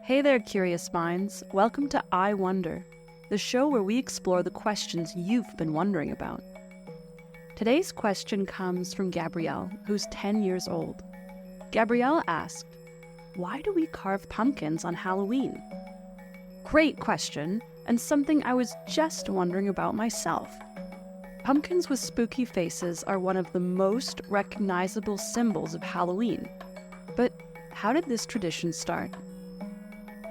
Hey there, curious minds. Welcome to I Wonder, the show where we explore the questions you've been wondering about. Today's question comes from Gabriel, who's 10 years old. Gabriel asked, "Why do we carve pumpkins on Halloween?" Great question, and something I was just wondering about myself. Pumpkins with spooky faces are one of the most recognizable symbols of Halloween. But how did this tradition start?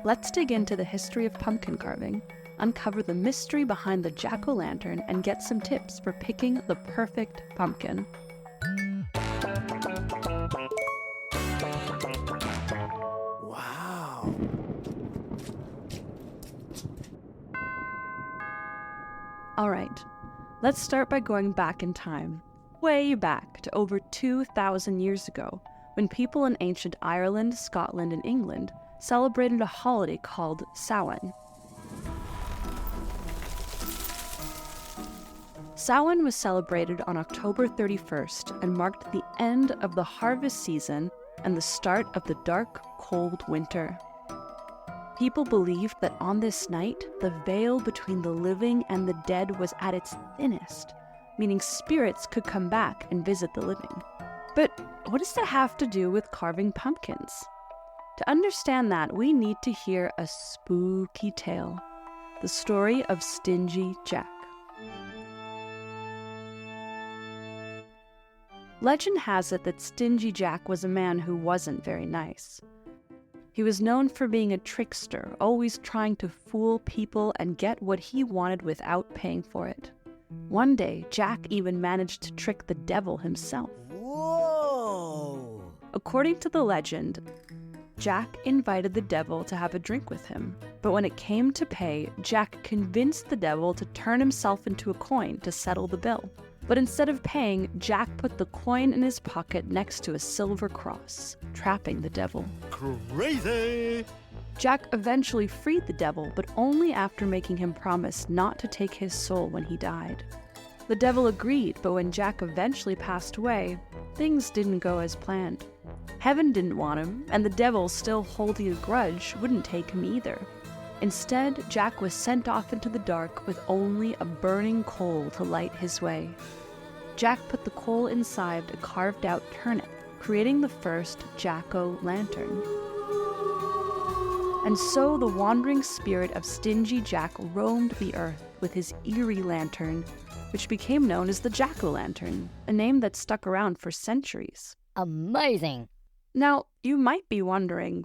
Let's dig into the history of pumpkin carving, uncover the mystery behind the jack-o'-lantern, and get some tips for picking the perfect pumpkin. Wow. All right, let's start by going back in time, way back to over 2,000 years ago, when people in ancient Ireland, Scotland, and England celebrated a holiday called Samhain. Samhain was celebrated on October 31st and marked the end of the harvest season and the start of the dark, cold winter. People believed that on this night, the veil between the living and the dead was at its thinnest, meaning spirits could come back and visit the living. But what does that have to do with carving pumpkins? To understand that, we need to hear a spooky tale, the story of Stingy Jack. Legend has it that Stingy Jack was a man who wasn't very nice. He was known for being a trickster, always trying to fool people and get what he wanted without paying for it. One day, Jack even managed to trick the devil himself. Whoa! According to the legend, Jack invited the devil to have a drink with him, but when it came to pay, Jack convinced the devil to turn himself into a coin to settle the bill. But instead of paying, Jack put the coin in his pocket next to a silver cross, trapping the devil. Crazy! Jack eventually freed the devil, but only after making him promise not to take his soul when he died. The devil agreed, but when Jack eventually passed away, things didn't go as planned. Heaven didn't want him, and the devil, still holding a grudge, wouldn't take him either. Instead, Jack was sent off into the dark with only a burning coal to light his way. Jack put the coal inside a carved-out turnip, creating the first jack-o'-lantern. And so the wandering spirit of Stingy Jack roamed the earth with his eerie lantern, which became known as the jack-o'-lantern, a name that stuck around for centuries. Amazing! Now, you might be wondering,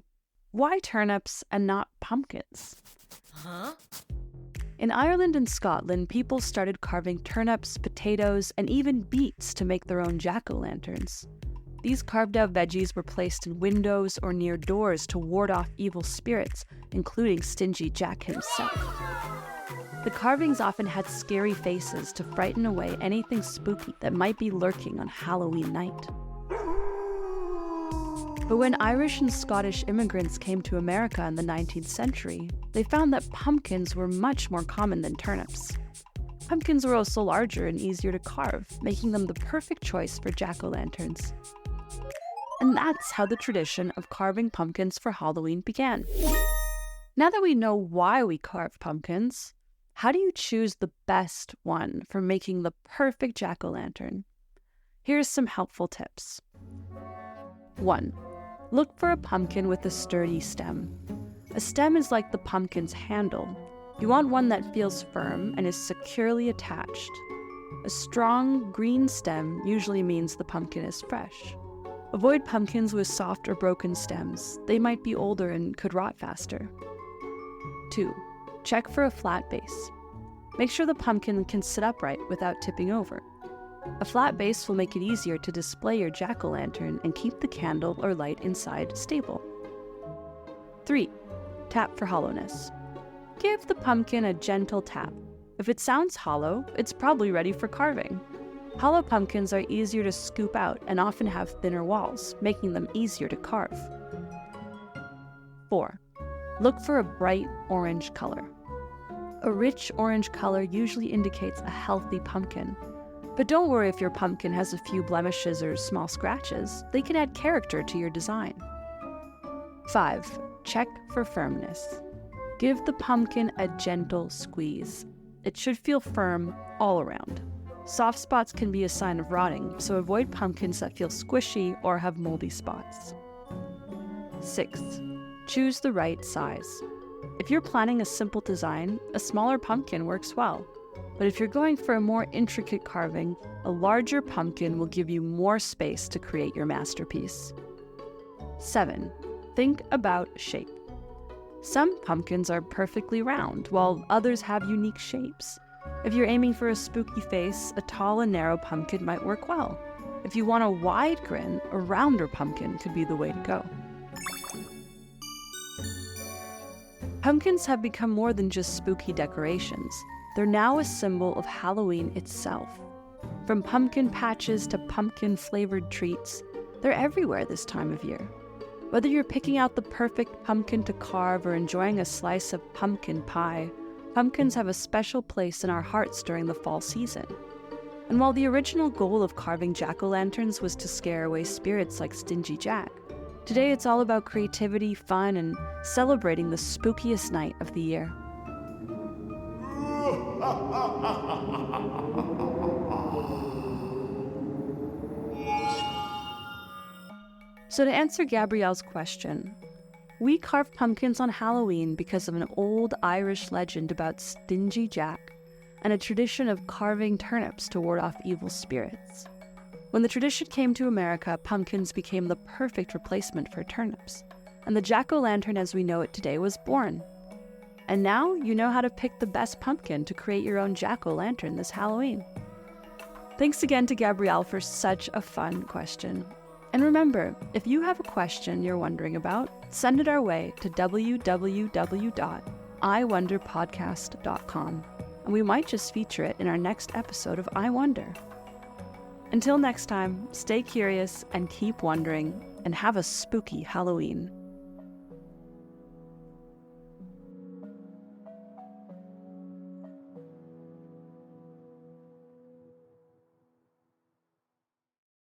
why turnips and not pumpkins? Huh? In Ireland and Scotland, people started carving turnips, potatoes, and even beets to make their own jack-o'-lanterns. These carved-out veggies were placed in windows or near doors to ward off evil spirits, including Stingy Jack himself. The carvings often had scary faces to frighten away anything spooky that might be lurking on Halloween night. But when Irish and Scottish immigrants came to America in the 19th century, they found that pumpkins were much more common than turnips. Pumpkins were also larger and easier to carve, making them the perfect choice for jack-o'-lanterns. And that's how the tradition of carving pumpkins for Halloween began. Now that we know why we carve pumpkins, how do you choose the best one for making the perfect jack-o'-lantern? Here's some helpful tips. 1. Look for a pumpkin with a sturdy stem. A stem is like the pumpkin's handle. You want one that feels firm and is securely attached. A strong green stem usually means the pumpkin is fresh. Avoid pumpkins with soft or broken stems. They might be older and could rot faster. 2. Check for a flat base. Make sure the pumpkin can sit upright without tipping over. A flat base will make it easier to display your jack-o'-lantern and keep the candle or light inside stable. 3. Tap for hollowness. Give the pumpkin a gentle tap. If it sounds hollow, it's probably ready for carving. Hollow pumpkins are easier to scoop out and often have thinner walls, making them easier to carve. 4. Look for a bright orange color. A rich orange color usually indicates a healthy pumpkin. But don't worry if your pumpkin has a few blemishes or small scratches. They can add character to your design. 5. Check for firmness. Give the pumpkin a gentle squeeze. It should feel firm all around. Soft spots can be a sign of rotting, so avoid pumpkins that feel squishy or have moldy spots. 6. Choose the right size. If you're planning a simple design, a smaller pumpkin works well. But if you're going for a more intricate carving, a larger pumpkin will give you more space to create your masterpiece. 7. Think about shape. Some pumpkins are perfectly round, while others have unique shapes. If you're aiming for a spooky face, a tall and narrow pumpkin might work well. If you want a wide grin, a rounder pumpkin could be the way to go. Pumpkins have become more than just spooky decorations. They're now a symbol of Halloween itself. From pumpkin patches to pumpkin-flavored treats, they're everywhere this time of year. Whether you're picking out the perfect pumpkin to carve or enjoying a slice of pumpkin pie, pumpkins have a special place in our hearts during the fall season. And while the original goal of carving jack-o'-lanterns was to scare away spirits like Stingy Jack, today it's all about creativity, fun, and celebrating the spookiest night of the year. So to answer Gabrielle's question, we carve pumpkins on Halloween because of an old Irish legend about Stingy Jack and a tradition of carving turnips to ward off evil spirits. When the tradition came to America, pumpkins became the perfect replacement for turnips, and the jack-o'-lantern as we know it today was born. And now you know how to pick the best pumpkin to create your own jack-o'-lantern this Halloween. Thanks again to Gabrielle for such a fun question. And remember, if you have a question you're wondering about, send it our way to www.iwonderpodcast.com, and we might just feature it in our next episode of I Wonder. Until next time, stay curious and keep wondering, and have a spooky Halloween.